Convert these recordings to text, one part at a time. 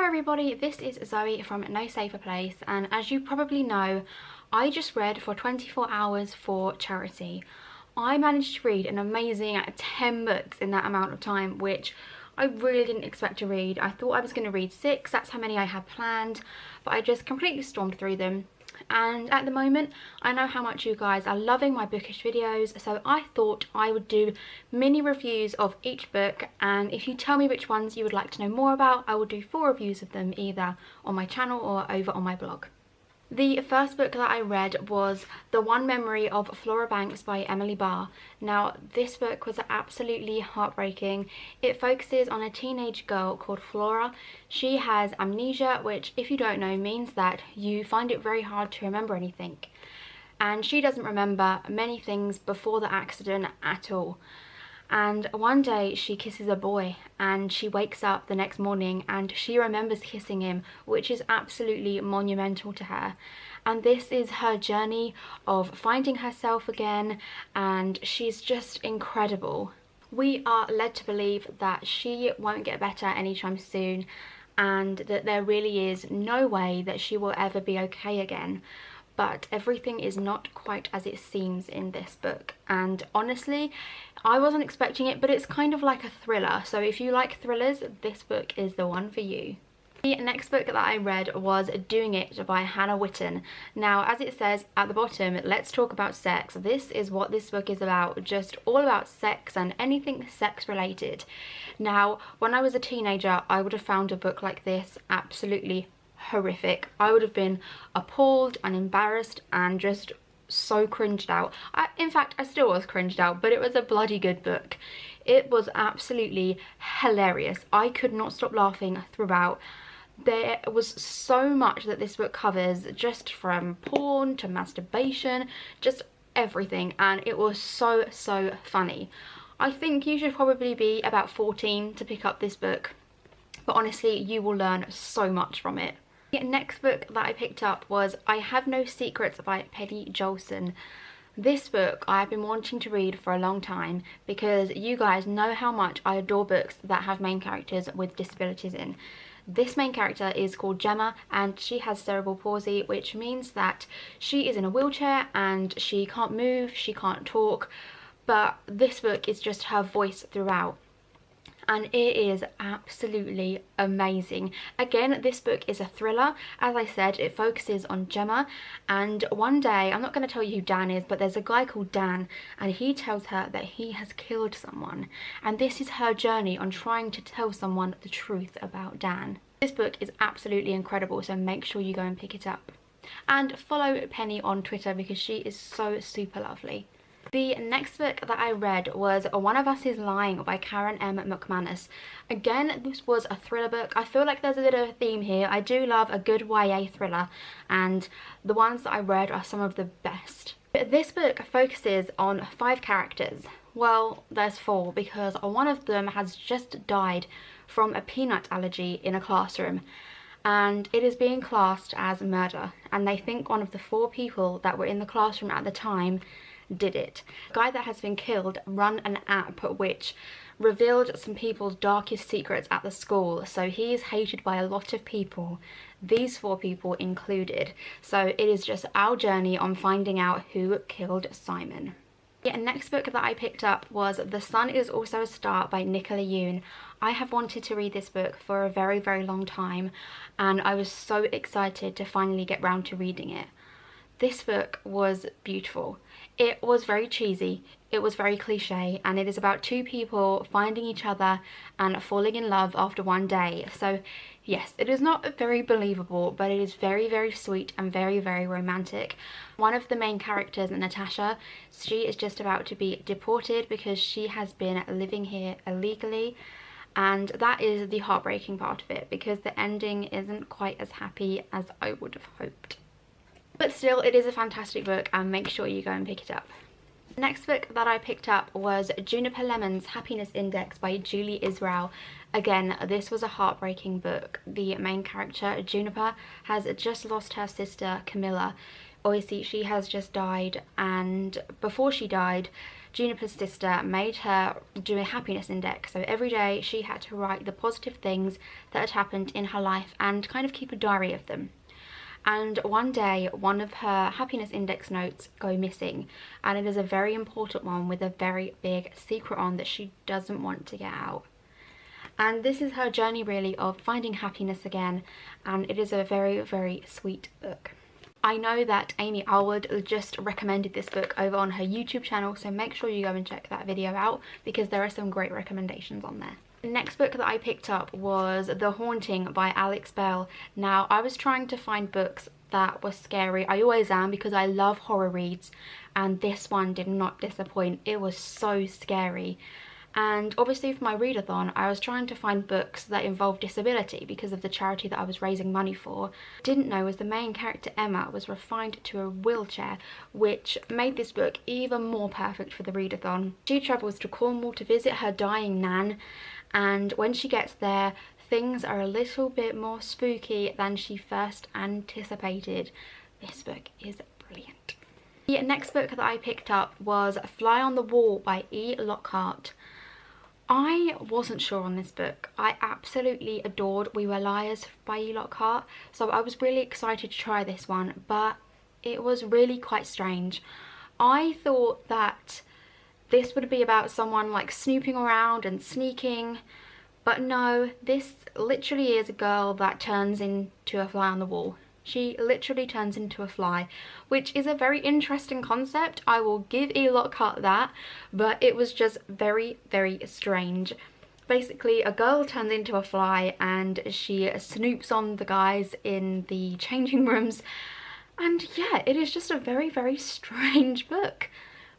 everybody, this is Zoe from nosaferplace, and as you probably know, I just read for 24 hours for charity. I managed to read an amazing 10 books in that amount of time, which I really didn't expect to read. I thought I was going to read 6, that's how many I had planned, but I just completely stormed through them. And at the moment, I know how much you guys are loving my bookish videos, so I thought I would do mini reviews of each book, and if you tell me which ones you would like to know more about, I will do 4 reviews of them either on my channel or over on my blog. The first book that I read was The One Memory of Flora by Emily Barr. Now, this book was absolutely heartbreaking. It focuses on a teenage girl called Flora. She has amnesia, which, if you don't know, means that you find it very hard to remember anything. And she doesn't remember many things before the accident at all. And one day she kisses a boy and she wakes up the next morning and she remembers kissing him, which is absolutely monumental to her. And this is her journey of finding herself again, and she's just incredible. We are led to believe that she won't get better anytime soon and that there really is no way that she will ever be okay again. But everything is not quite as it seems in this book, and honestly I wasn't expecting it, but it's kind of like a thriller, so if you like thrillers, this book is the one for you. The next book that I read was Doing It by Hannah Witten. Now, as it says at the bottom, let's talk about sex. This is what this book is about, just all about sex and anything sex related. Now, when I was a teenager, I would have found a book like this absolutely horrific. I would have been appalled and embarrassed and just so cringed out. In fact, I still was cringed out, but it was a bloody good book. It was absolutely hilarious. I could not stop laughing throughout. There was so much that this book covers, just from porn to masturbation, just everything, and it was so funny. I think you should probably be about 14 to pick up this book, but honestly you will learn so much from it. The next book that I picked up was I Have No Secrets by Penny Jolson. This book I have been wanting to read for a long time because you guys know how much I adore books that have main characters with disabilities in. This main character is called Gemma and she has cerebral palsy, which means that she is in a wheelchair and she can't move, she can't talk, but this book is just her voice throughout. And it is absolutely amazing. Again, this book is a thriller. As I said, it focuses on Gemma, and one day, I'm not going to tell you who Dan is, but there's a guy called Dan and he tells her that he has killed someone, and this is her journey on trying to tell someone the truth about Dan. This book is absolutely incredible, so make sure you go and pick it up. And follow Penny on Twitter because she is so super lovely. The next book that I read was One of Us is Lying by Karen M. McManus. Again, this was a thriller book. I feel like there's a bit of a theme here. I do love a good YA thriller, and the ones that I read are some of the best. But this book focuses on 5 characters. Well, there's 4 because one of them has just died from a peanut allergy in a classroom, and it is being classed as murder, and they think one of the 4 people that were in the classroom at the time did it. The guy that has been killed ran an app which revealed some people's darkest secrets at the school, so he is hated by a lot of people, these 4 people included. So it is just our journey on finding out who killed Simon. The next book that I picked up was The Sun Is Also a Star by Nicola Yoon. I have wanted to read this book for a very long time, and I was so excited to finally get round to reading it. This book was beautiful. It was very cheesy, it was very cliche, and it is about 2 people finding each other and falling in love after one day. So yes, it is not very believable, but it is very sweet and very romantic. One of the main characters, Natasha, she is just about to be deported because she has been living here illegally, and that is the heartbreaking part of it because the ending isn't quite as happy as I would have hoped. But still, it is a fantastic book and make sure you go and pick it up. The next book that I picked up was Juniper Lemon's Happiness Index by Julie Israel. Again, this was a heartbreaking book. The main character, Juniper, has just lost her sister Camilla, Obviously she has just died, and before she died, Juniper's sister made her do a happiness index. So every day she had to write the positive things that had happened in her life and kind of keep a diary of them. And one day one of her happiness index notes go missing, and it is a very important one with a very big secret on that she doesn't want to get out. And this is her journey really of finding happiness again, and it is a very, very sweet book. I know that Amy Alwood just recommended this book over on her YouTube channel, so make sure you go and check that video out because there are some great recommendations on there. The next book that I picked up was The Haunting by Alex Bell. Now, I was trying to find books that were scary. I always am because I love horror reads, and this one did not disappoint. It was so scary. And obviously for my readathon, I was trying to find books that involved disability because of the charity that I was raising money for. Didn't know was the main character, Emma, was refined to a wheelchair, which made this book even more perfect for the readathon. She travels to Cornwall to visit her dying nan, and when she gets there, things are a little bit more spooky than she first anticipated. This book is brilliant. The next book that I picked up was Fly on the Wall by E. Lockhart. I wasn't sure on this book. I absolutely adored We Were Liars by E. Lockhart, so I was really excited to try this one, but it was really quite strange. I thought that this would be about someone like snooping around and sneaking, but no, this literally is a girl that turns into a fly on the wall. She literally turns into a fly, which is a very interesting concept. I will give E. Lockhart that, but it was just very, very strange. Basically, a girl turns into a fly and she snoops on the guys in the changing rooms. And yeah, it is just a very, very strange book.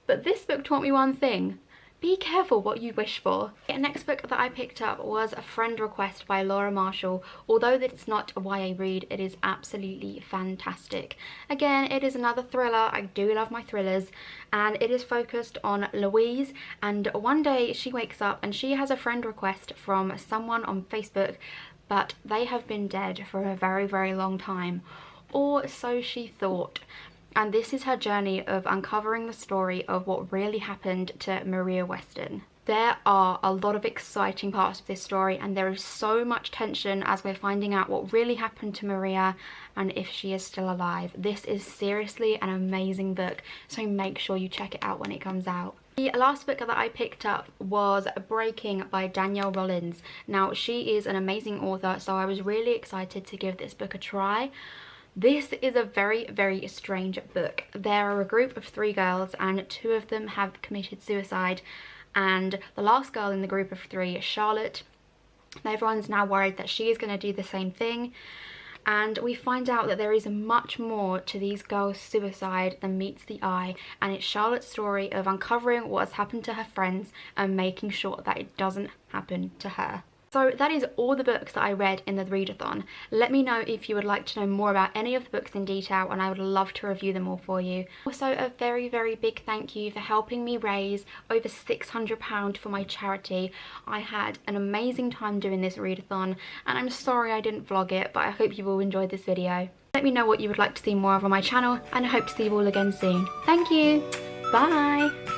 But this book taught me one thing. Be careful what you wish for. The next book that I picked up was A Friend Request by Laura Marshall. Although it's not a YA read, it is absolutely fantastic. Again, it is another thriller. I do love my thrillers, and it is focused on Louise, and one day she wakes up and she has a friend request from someone on Facebook, but they have been dead for a very, very long time, or so she thought. And this is her journey of uncovering the story of what really happened to Maria Weston. There are a lot of exciting parts of this story, and there is so much tension as we're finding out what really happened to Maria and if she is still alive. This is seriously an amazing book, so make sure you check it out when it comes out. The last book that I picked up was Breaking by Danielle Rollins. Now, she is an amazing author, so I was really excited to give this book a try. This is a very, very strange book. There are a group of 3 girls and 2 of them have committed suicide, and the last girl in the group of 3, Charlotte, everyone's now worried that she is going to do the same thing, and we find out that there is much more to these girls' suicide than meets the eye, and it's Charlotte's story of uncovering what has happened to her friends and making sure that it doesn't happen to her. So that is all the books that I read in the readathon. Let me know if you would like to know more about any of the books in detail, and I would love to review them all for you. Also, a very, very big thank you for helping me raise over £600 for my charity. I had an amazing time doing this readathon, and I'm sorry I didn't vlog it, but I hope you all enjoyed this video. Let me know what you would like to see more of on my channel, and I hope to see you all again soon. Thank you! Bye!